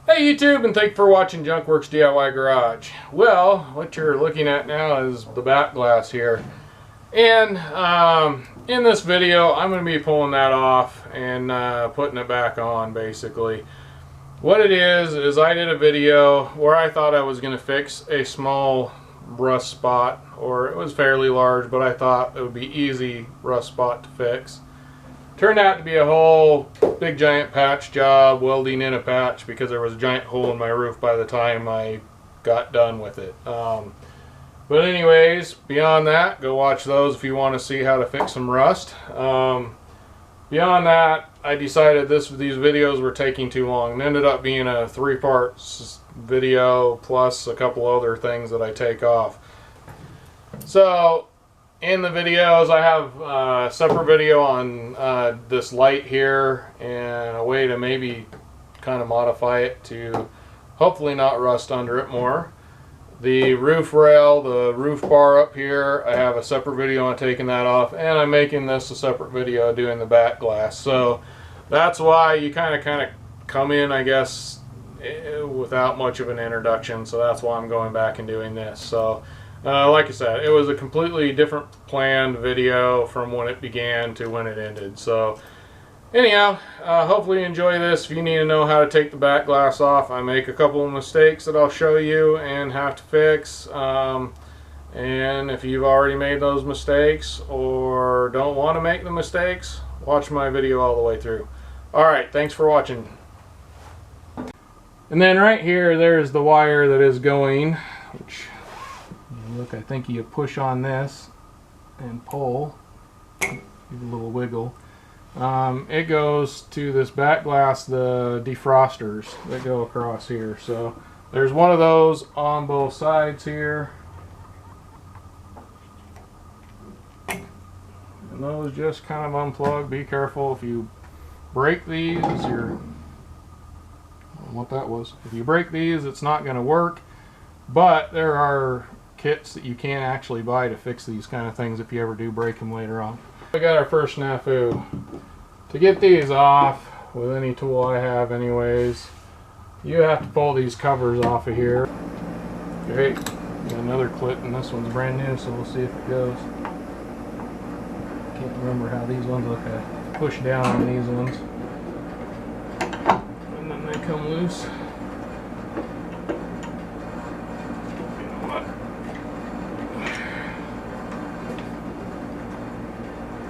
Hey YouTube, and thank you for watching Junkworks DIY Garage. Well, what you're looking at now is the back glass here. And in this video, I'm going to be pulling that off and putting it back on, basically. What it is I did a video where I thought I was going to fix a small rust spot, or it was fairly large, but I thought it would be easy rust spot to fix. Turned out to be a whole big giant patch job, welding in a patch, because there was a giant hole in my roof by the time I got done with it. But anyways, beyond that, go watch those if you want to see how to fix some rust. Beyond that, I decided these videos were taking too long. It ended up being a 3-part video plus a couple other things that I take off. So in the videos, I have a separate video on this light here and a way to maybe kind of modify it to hopefully not rust under it more. The roof rail, the roof bar up here, I have a separate video on taking that off, and I'm making this a separate video doing the back glass. So that's why you kind of come in, I guess, without much of an introduction. So that's why I'm going back and doing this. So like I said, it was a completely different planned video from when it began to when it ended. So anyhow, hopefully you enjoy this. If you need to know how to take the back glass off, I make a couple of mistakes that I'll show you and have to fix. And if you've already made those mistakes or don't want to make the mistakes, watch my video all the way through. Alright, thanks for watching. And then right here, there's the wire that is going, which, look, I think you push on this and pull, give it a little wiggle. It goes to this back glass, the defrosters that go across here. So there's one of those on both sides here, and those just kind of unplug. Be careful if you break these, what that was. If you break these, it's not going to work, but there are kits that you can actually buy to fix these kind of things if you ever do break them later on. We got our first snafu. To get these off with any tool I have anyways, you have to pull these covers off of here. Okay, got another clip, and this one's brand new, so we'll see if it goes. Can't remember how these ones look. I push down on these ones and then they come loose.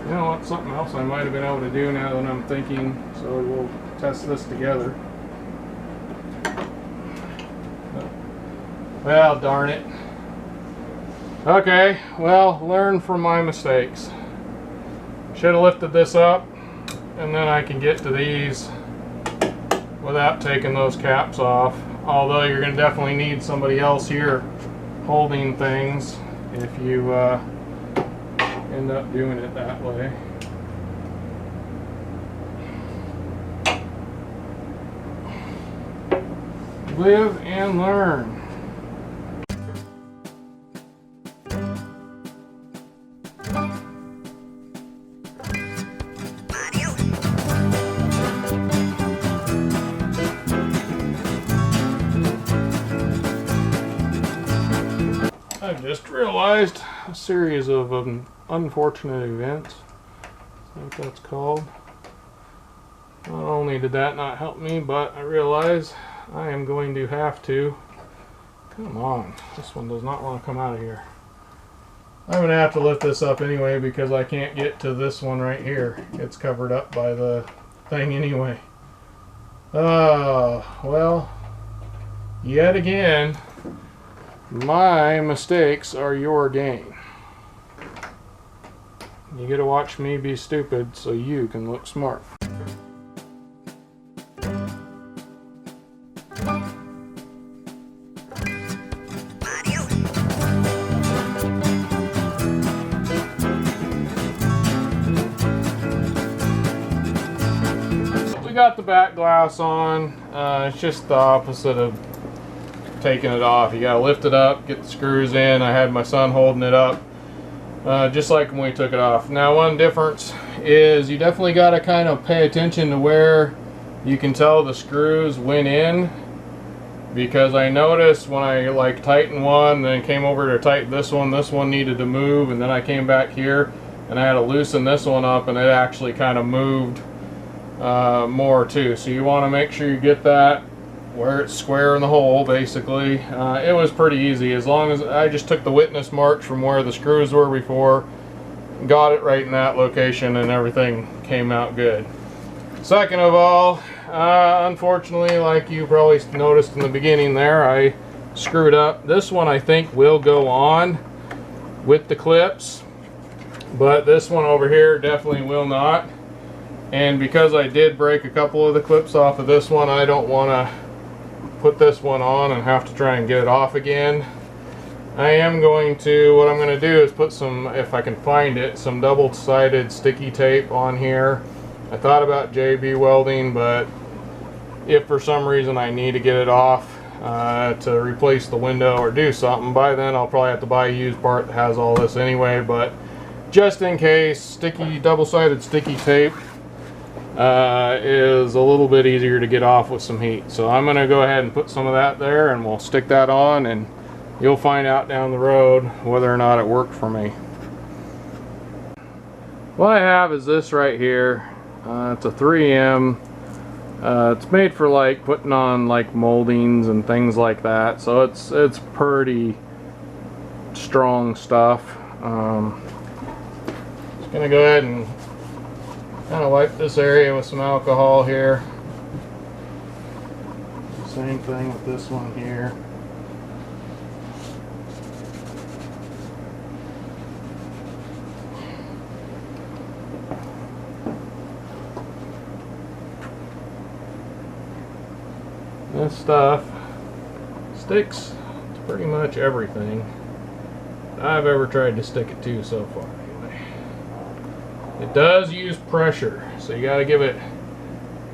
You know what, something else I might have been able to do now that I'm thinking, so we'll test this together. Well, darn it. Okay, well, learn from my mistakes. Should have lifted this up, and then I can get to these without taking those caps off. Although you're going to definitely need somebody else here holding things if you end up doing it that way. Live and learn. I've just realized a series of unfortunate events. That's what that's called. Not only did that not help me, but I realize I am going to have to. Come on, this one does not want to come out of here. I'm going to have to lift this up anyway because I can't get to this one right here. It's covered up by the thing anyway. Well, yet again, my mistakes are your gain. You get to watch me be stupid so you can look smart. We got the back glass on. It's just the opposite of taking it off. You gotta lift it up, get the screws in. I had my son holding it up, just like when we took it off. Now, one difference is you definitely gotta kind of pay attention to where you can tell the screws went in because I noticed when I like tightened one, then came over to tighten this one needed to move, and then I came back here and I had to loosen this one up, and it actually kind of moved more too. So you want to make sure you get that where it's square in the hole, basically. It was pretty easy, as long as I just took the witness marks from where the screws were before, got it right in that location, and everything came out good. Second of all, unfortunately, like you probably noticed in the beginning there, I screwed up. This one I think will go on with the clips, but this one over here definitely will not. And because I did break a couple of the clips off of this one, I don't want to put this one on and have to try and get it off again. I am going to, what I'm going to do is put some, if I can find it, some double-sided sticky tape on here. I thought about JB welding, but if for some reason I need to get it off to replace the window or do something, by then I'll probably have to buy a used part that has all this anyway. But just in case, sticky, double-sided sticky tape is a little bit easier to get off with some heat. So I'm going to go ahead and put some of that there, and we'll stick that on, and you'll find out down the road whether or not it worked for me. What I have is this right here. It's a 3M. It's made for like putting on like moldings and things like that, so it's pretty strong stuff. Just gonna go ahead and kind of wipe this area with some alcohol here. Same thing with this one here. This stuff sticks to pretty much everything I've ever tried to stick it to so far. Anyway, it does use pressure, so you got to give it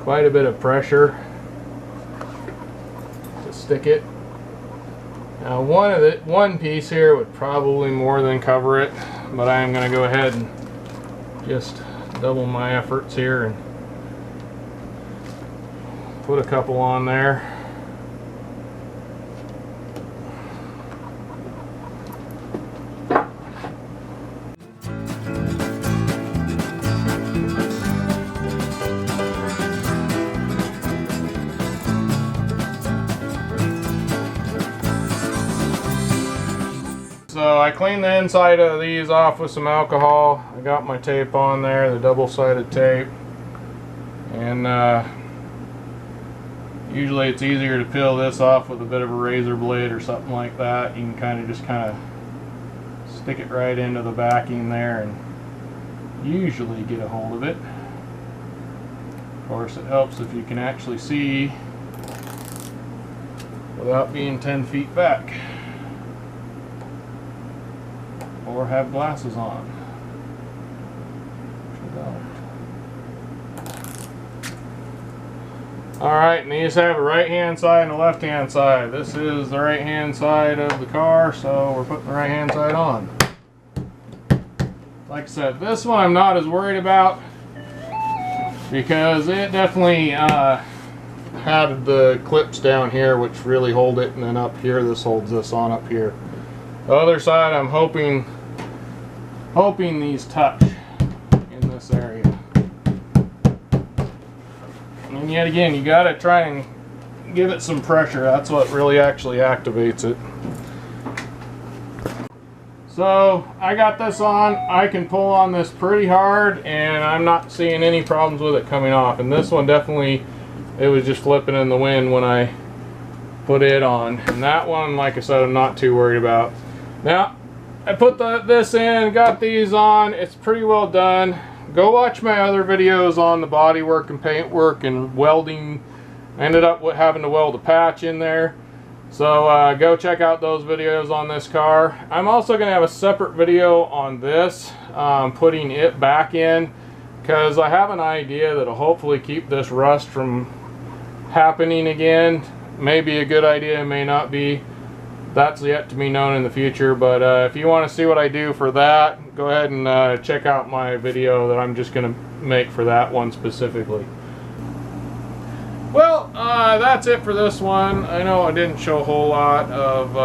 quite a bit of pressure to stick it. Now, one piece here would probably more than cover it, but I am going to go ahead and just double my efforts here and put a couple on there. So I cleaned the inside of these off with some alcohol. I got my tape on there, the double-sided tape, and usually it's easier to peel this off with a bit of a razor blade or something like that. You can kind of stick it right into the backing there and usually get a hold of it. Of course, it helps if you can actually see without being 10 feet back or have glasses on. Alright, and these have a right hand side and a left hand side. This is the right hand side of the car, so we're putting the right hand side on. Like I said, this one I'm not as worried about because it definitely had the clips down here which really hold it, and then up here this holds this on up here. The other side I'm hoping these touch in this area. And yet again, you gotta try and give it some pressure. That's what really actually activates it. So I got this on. I can pull on this pretty hard and I'm not seeing any problems with it coming off. And this one definitely, it was just flipping in the wind when I put it on. And that one, like I said, I'm not too worried about. Now, I put this in, got these on. It's pretty well done. Go watch my other videos on the body work and paint work and welding. I ended up having to weld a patch in there. So go check out those videos on this car. I'm also going to have a separate video on this, putting it back in, because I have an idea that'll hopefully keep this rust from happening again. May be a good idea, may not be. That's yet to be known in the future, but if you want to see what I do for that, go ahead and check out my video that I'm just going to make for that one specifically. Well, that's it for this one. I know I didn't show a whole lot of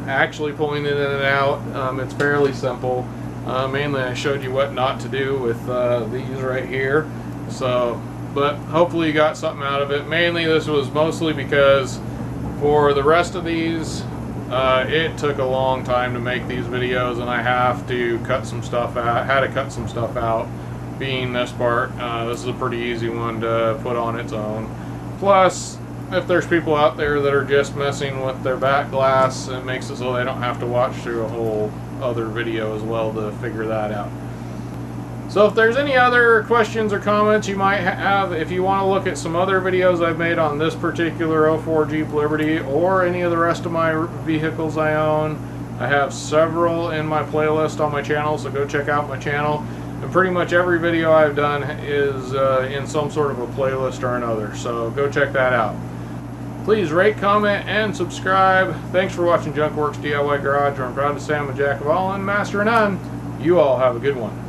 actually pulling it in and out. It's fairly simple. Mainly I showed you what not to do with these right here. So, but hopefully you got something out of it. Mainly this was mostly because for the rest of these, it took a long time to make these videos, and I have to cut some stuff out. Had to cut some stuff out. Being this part, this is a pretty easy one to put on its own. Plus, if there's people out there that are just messing with their back glass, it makes it so they don't have to watch through a whole other video as well to figure that out. So if there's any other questions or comments you might have, if you want to look at some other videos I've made on this particular 04 Jeep Liberty or any of the rest of my vehicles I own, I have several in my playlist on my channel, so go check out my channel. And pretty much every video I've done is in some sort of a playlist or another, so go check that out. Please rate, comment, and subscribe. Thanks for watching Junk Works DIY Garage, where I'm proud to say I'm a jack of all and master of none. You all have a good one.